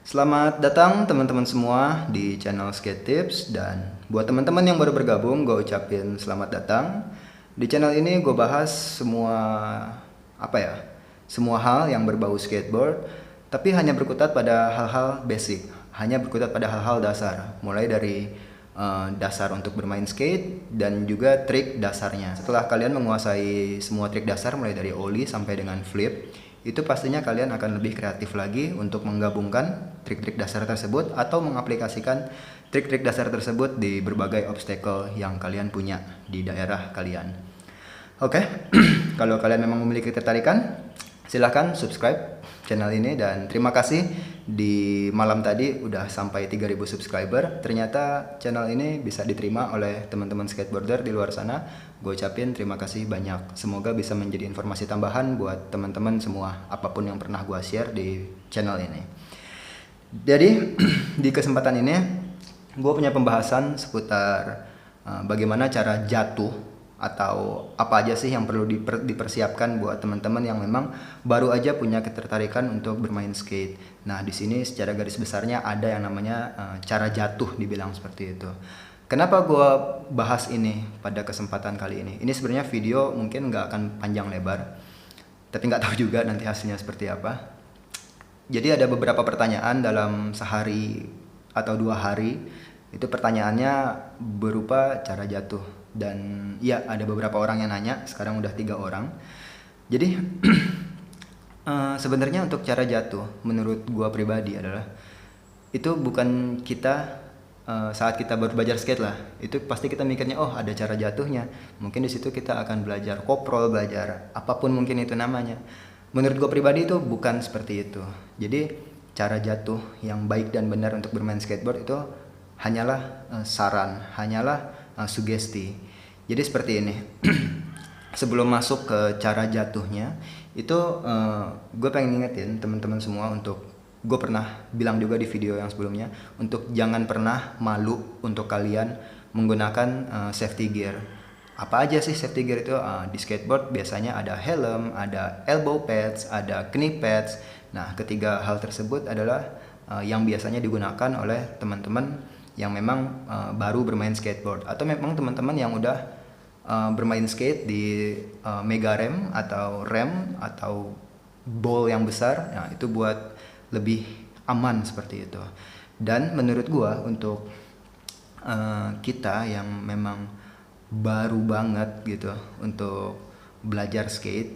Selamat datang teman-teman semua di channel Skate Tips, dan buat teman-teman yang baru bergabung, gue ucapin selamat datang. Di channel ini gue bahas semua hal yang berbau skateboard, tapi hanya berkutat pada hal-hal basic, hanya berkutat pada hal-hal dasar, mulai dari dasar untuk bermain skate dan juga trik dasarnya. Setelah kalian menguasai semua trik dasar mulai dari ollie sampai dengan flip, itu pastinya kalian akan lebih kreatif lagi untuk menggabungkan trik-trik dasar tersebut atau mengaplikasikan trik-trik dasar tersebut di berbagai obstacle yang kalian punya di daerah kalian. Oke, kalau kalian memang memiliki ketertarikan, silahkan subscribe channel ini, dan terima kasih di malam tadi udah sampai 3000 subscriber. Ternyata channel ini bisa diterima oleh teman-teman skateboarder di luar sana. Gue ucapin terima kasih banyak. Semoga bisa menjadi informasi tambahan buat teman-teman semua, apapun yang pernah gue share di channel ini. Jadi di kesempatan ini gue punya pembahasan seputar bagaimana cara jatuh, atau apa aja sih yang perlu dipersiapkan buat teman-teman yang memang baru aja punya ketertarikan untuk bermain skate. Nah, di sini secara garis besarnya ada yang namanya cara jatuh, dibilang seperti itu. Kenapa gue bahas ini pada kesempatan kali ini? Ini sebenarnya video mungkin nggak akan panjang lebar, tapi nggak tahu juga nanti hasilnya seperti apa. Jadi ada beberapa pertanyaan dalam sehari atau 2 hari. Itu pertanyaannya berupa cara jatuh. Dan ya, ada beberapa orang yang nanya, sekarang udah 3 orang. Jadi sebenarnya untuk cara jatuh, menurut gua pribadi adalah itu bukan kita saat kita baru belajar skate lah. Itu pasti kita mikirnya, oh ada cara jatuhnya. Mungkin di situ kita akan belajar koprol, belajar apapun mungkin itu namanya. Menurut gua pribadi itu bukan seperti itu. Jadi cara jatuh yang baik dan benar untuk bermain skateboard itu hanyalah saran, hanyalah sugesti. Jadi seperti ini. Sebelum masuk ke cara jatuhnya, itu gue pengen ngingetin teman-teman semua untuk, gue pernah bilang juga di video yang sebelumnya, untuk jangan pernah malu untuk kalian menggunakan safety gear. Apa aja sih safety gear itu? Di skateboard biasanya ada helm, ada elbow pads, ada knee pads. Nah, ketiga hal tersebut adalah yang biasanya digunakan oleh teman-teman yang memang baru bermain skateboard, atau memang teman-teman yang udah bermain skate di mega rem atau ball yang besar. Nah, itu buat lebih aman seperti itu. Dan menurut gua untuk kita yang memang baru banget gitu untuk belajar skate,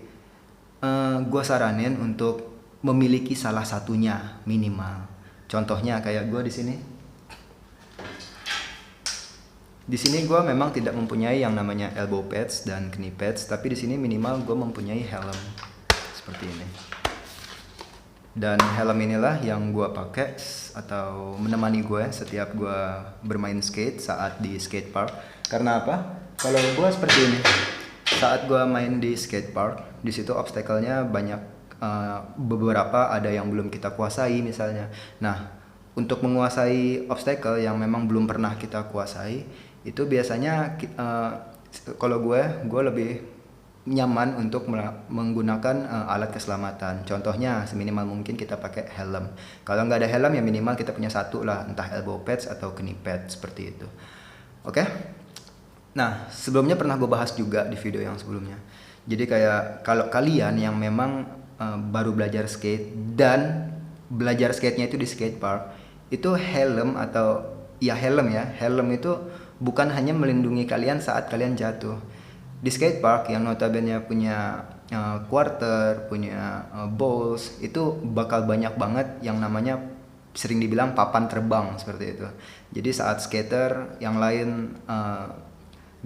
gua saranin untuk memiliki salah satunya minimal. Contohnya kayak gua di sini. Di sini gue memang tidak mempunyai yang namanya elbow pads dan knee pads, tapi di sini minimal gue mempunyai helm seperti ini. Dan helm inilah yang gue pakai atau menemani gue setiap gue bermain skate saat di skate park. Karena apa? Kalau gue seperti ini, saat gue main di skate park, di situ obstacle-nya banyak, beberapa ada yang belum kita kuasai misalnya. Nah, untuk menguasai obstacle yang memang belum pernah kita kuasai, itu biasanya kalau gue lebih nyaman untuk menggunakan alat keselamatan. Contohnya seminimal mungkin kita pakai helm. Kalau nggak ada helm ya minimal kita punya satu lah, entah elbow pads atau knee pads seperti itu. Oke? Nah, sebelumnya pernah gue bahas juga di video yang sebelumnya. Jadi kayak kalau kalian yang memang baru belajar skate dan belajar skate-nya itu di skate park, itu helm helm itu bukan hanya melindungi kalian saat kalian jatuh. Di skate park yang notabene punya quarter, punya balls, itu bakal banyak banget yang namanya sering dibilang papan terbang seperti itu. Jadi saat skater yang lain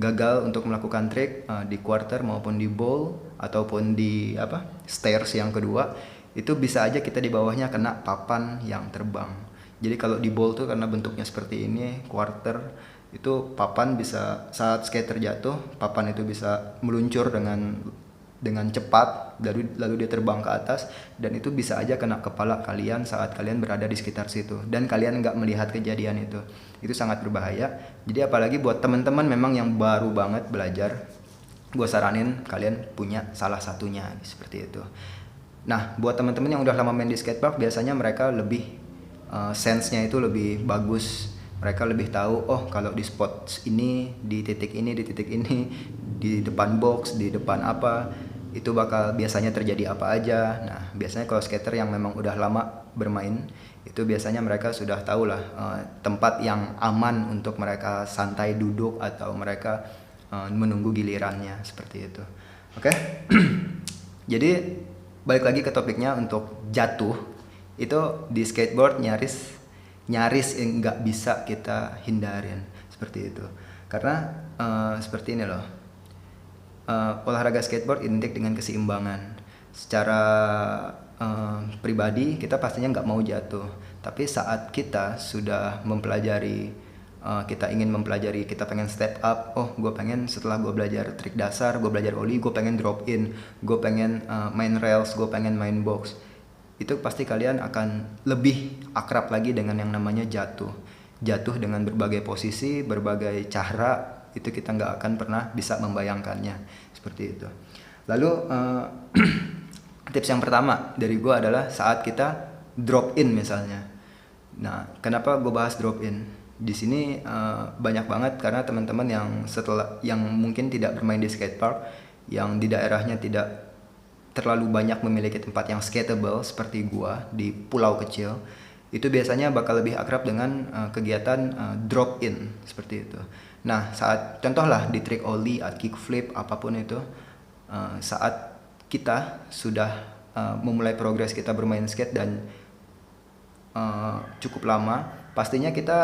gagal untuk melakukan trik di quarter maupun di ball ataupun di stairs yang kedua, itu bisa aja kita di bawahnya kena papan yang terbang. Jadi kalau di ball tuh karena bentuknya seperti ini, quarter, itu papan bisa, saat skater jatuh, papan itu bisa meluncur dengan cepat, lalu dia terbang ke atas, dan itu bisa aja kena kepala kalian saat kalian berada di sekitar situ dan kalian nggak melihat kejadian itu. Itu sangat berbahaya. Jadi apalagi buat teman-teman memang yang baru banget belajar, gue saranin kalian punya salah satunya seperti itu. Nah, buat teman-teman yang udah lama main di skatepark, biasanya mereka lebih sense-nya itu lebih bagus. Mereka lebih tahu, oh kalau di spot ini, di titik ini, di titik ini, di depan box, di depan apa, itu bakal biasanya terjadi apa aja. Nah, biasanya kalau skater yang memang udah lama bermain, itu biasanya mereka sudah tahu lah tempat yang aman untuk mereka santai duduk atau mereka menunggu gilirannya, seperti itu. Oke? Jadi balik lagi ke topiknya, untuk jatuh itu di skateboard nyaris nggak bisa kita hindarin, seperti itu. Karena seperti ini loh, olahraga skateboard identik dengan keseimbangan. Secara pribadi kita pastinya nggak mau jatuh, tapi saat kita sudah mempelajari, kita ingin mempelajari, kita pengen step up, oh gue pengen setelah gue belajar trik dasar, gue belajar ollie, gue pengen drop in, gue pengen main rails, gue pengen main box, itu pasti kalian akan lebih akrab lagi dengan yang namanya jatuh dengan berbagai posisi, berbagai cara, itu kita nggak akan pernah bisa membayangkannya, seperti itu. Lalu tips yang pertama dari gue adalah saat kita drop in misalnya. Nah, kenapa gue bahas drop in di sini? Banyak banget karena teman-teman yang mungkin tidak bermain di skatepark, yang di daerahnya tidak terlalu banyak memiliki tempat yang skateable seperti gua di pulau kecil, itu biasanya bakal lebih akrab dengan kegiatan drop in, seperti itu. Nah, saat contoh lah di trik ollie, kickflip, apapun itu, saat kita sudah memulai progres kita bermain skate dan cukup lama, pastinya kita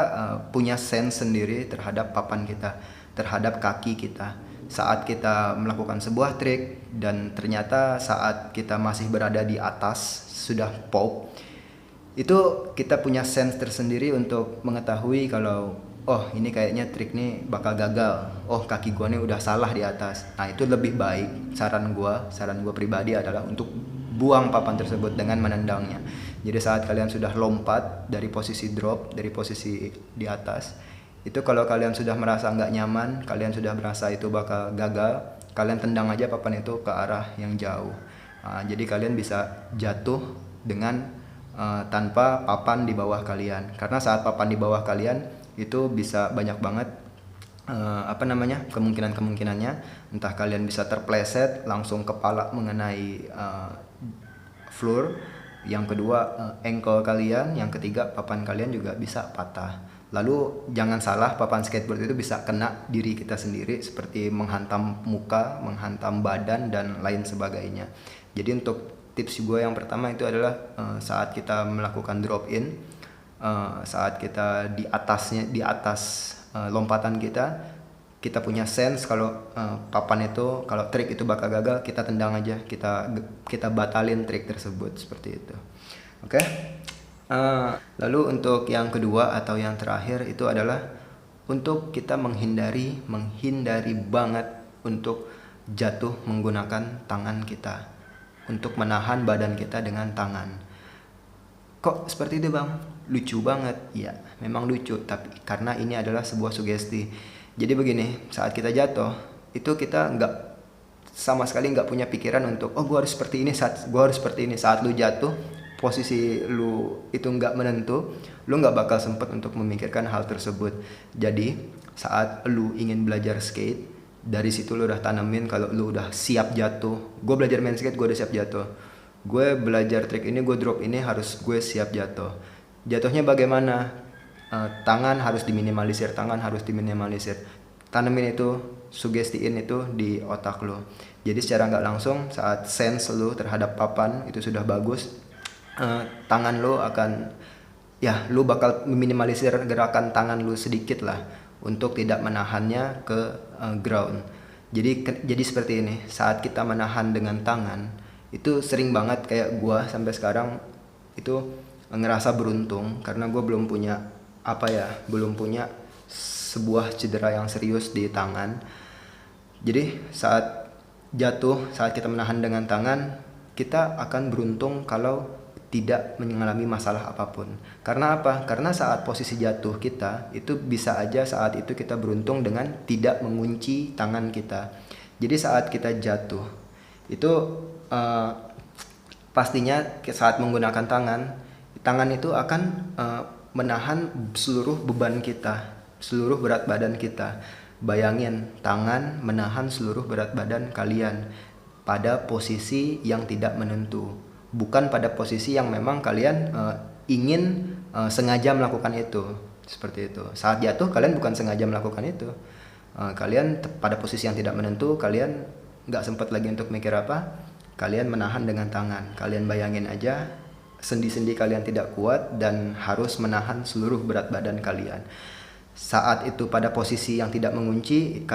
punya sense sendiri terhadap papan kita, terhadap kaki kita. Saat kita melakukan sebuah trik dan ternyata saat kita masih berada di atas sudah pop, itu kita punya sense tersendiri untuk mengetahui kalau oh ini kayaknya trik nih bakal gagal, oh kaki gua nih udah salah di atas. Nah, itu lebih baik, saran gua pribadi adalah untuk buang papan tersebut dengan menendangnya. Jadi saat kalian sudah lompat dari posisi drop, dari posisi di atas, itu kalau kalian sudah merasa nggak nyaman, kalian sudah merasa itu bakal gagal, kalian tendang aja papan itu ke arah yang jauh. Jadi kalian bisa jatuh dengan tanpa papan di bawah kalian. Karena saat papan di bawah kalian itu bisa banyak banget kemungkinannya. Entah kalian bisa terpleset langsung kepala mengenai floor, yang kedua ankle kalian, yang ketiga papan kalian juga bisa patah. Lalu jangan salah, papan skateboard itu bisa kena diri kita sendiri, seperti menghantam muka, menghantam badan, dan lain sebagainya. Jadi untuk tips gue yang pertama itu adalah saat kita melakukan drop in, saat kita di atas lompatan kita punya sense kalau papan itu, kalau trik itu bakal gagal, kita tendang aja, kita batalin trik tersebut, seperti itu. Oke? Lalu untuk yang kedua atau yang terakhir itu adalah untuk kita menghindari banget untuk jatuh menggunakan tangan kita, untuk menahan badan kita dengan tangan. Kok seperti itu bang? Lucu banget. Ya, memang lucu, tapi karena ini adalah sebuah sugesti. Jadi begini, saat kita jatuh itu kita sama sekali nggak punya pikiran untuk gue harus seperti ini, saat lu jatuh, posisi lu itu nggak menentu, lu nggak bakal sempet untuk memikirkan hal tersebut. Jadi saat lu ingin belajar skate, dari situ lu udah tanemin kalau lu udah siap jatuh. Gue belajar main skate, gue udah siap jatuh. Gue belajar trik ini, gue drop ini, harus gue siap jatuh. Jatuhnya bagaimana? Tangan harus diminimalisir. Tanemin itu, sugestiin itu di otak lu. Jadi secara nggak langsung, saat sense lu terhadap papan itu sudah bagus, tangan lu akan, lu bakal meminimalisir gerakan tangan lu sedikit lah untuk tidak menahannya ke ground. Jadi seperti ini, saat kita menahan dengan tangan itu sering banget, kayak gua sampai sekarang itu ngerasa beruntung karena gua belum punya sebuah cedera yang serius di tangan. Jadi saat jatuh, saat kita menahan dengan tangan, kita akan beruntung kalau tidak mengalami masalah apapun. Karena apa? Karena saat posisi jatuh kita, itu bisa aja saat itu kita beruntung dengan tidak mengunci tangan kita. Jadi saat kita jatuh, itu pastinya saat menggunakan tangan, Tangan itu akan menahan seluruh beban kita, seluruh berat badan kita. Bayangin, tangan menahan seluruh berat badan kalian pada posisi yang tidak menentu, bukan pada posisi yang memang kalian ingin sengaja melakukan itu. Seperti itu. Saat jatuh kalian bukan sengaja melakukan itu. Kalian pada posisi yang tidak menentu, kalian nggak sempat lagi untuk mikir apa, kalian menahan dengan tangan. Kalian bayangin aja, sendi-sendi kalian tidak kuat dan harus menahan seluruh berat badan kalian. Saat itu pada posisi yang tidak mengunci,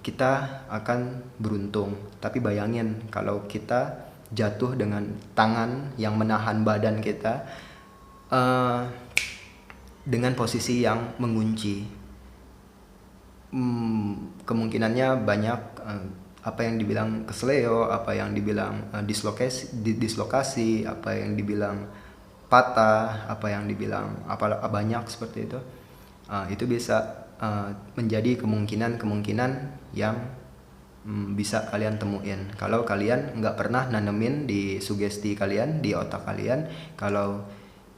kita akan beruntung. Tapi bayangin kalau kita jatuh dengan tangan yang menahan badan kita dengan posisi yang mengunci. Kemungkinannya banyak, apa yang dibilang kesleo, apa yang dibilang dislokasi, apa yang dibilang patah, apa yang dibilang banyak seperti itu. Itu bisa menjadi kemungkinan yang bisa kalian temuin kalau kalian nggak pernah nanemin di sugesti kalian, di otak kalian, kalau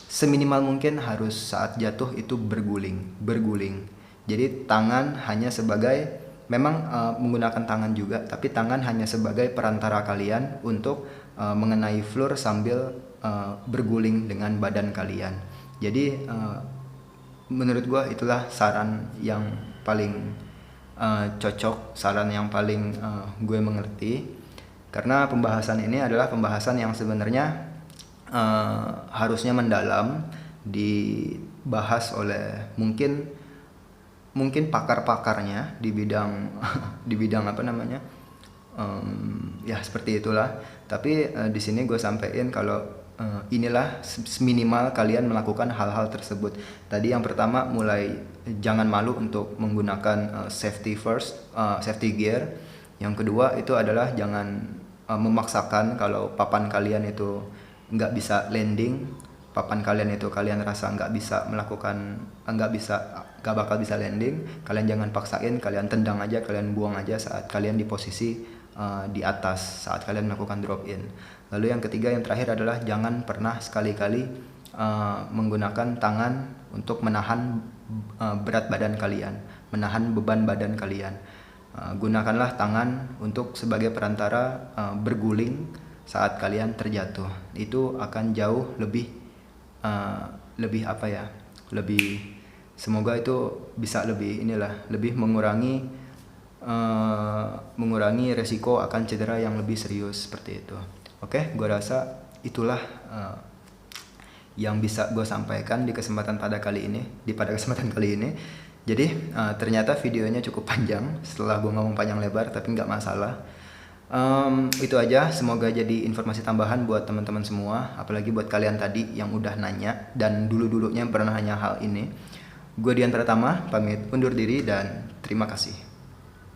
seminimal mungkin harus saat jatuh itu berguling. Jadi tangan hanya sebagai, memang menggunakan tangan juga, tapi tangan hanya sebagai perantara kalian untuk mengenai floor sambil berguling dengan badan kalian. Jadi menurut gue itulah saran yang paling cocok, saran yang paling gue mengerti, karena pembahasan ini adalah pembahasan yang sebenarnya harusnya mendalam, dibahas oleh mungkin pakar-pakarnya di bidang di bidang apa namanya, ya seperti itulah. Tapi di sini gue sampein kalau inilah minimal kalian melakukan hal-hal tersebut. Tadi yang pertama, mulai jangan malu untuk menggunakan safety gear. Yang kedua itu adalah jangan memaksakan kalau papan kalian itu nggak bisa landing, papan kalian itu kalian rasa nggak bakal bisa landing, kalian jangan paksain, kalian tendang aja, kalian buang aja saat kalian di posisi di atas, saat kalian melakukan drop in. Lalu yang ketiga, yang terakhir adalah jangan pernah sekali-kali menggunakan tangan untuk menahan berat badan kalian, menahan beban badan kalian. Gunakanlah tangan untuk sebagai perantara berguling saat kalian terjatuh. Itu akan jauh lebih semoga itu bisa lebih mengurangi resiko akan cedera yang lebih serius seperti itu. Oke, gue rasa itulah yang bisa gue sampaikan di kesempatan pada kesempatan kali ini. Jadi ternyata videonya cukup panjang setelah gue ngomong panjang lebar, tapi nggak masalah. Itu aja, semoga jadi informasi tambahan buat teman-teman semua, apalagi buat kalian tadi yang udah nanya dan dulu-dulunya pernah nanya hal ini. Gue Dian Pratama, pamit undur diri dan terima kasih.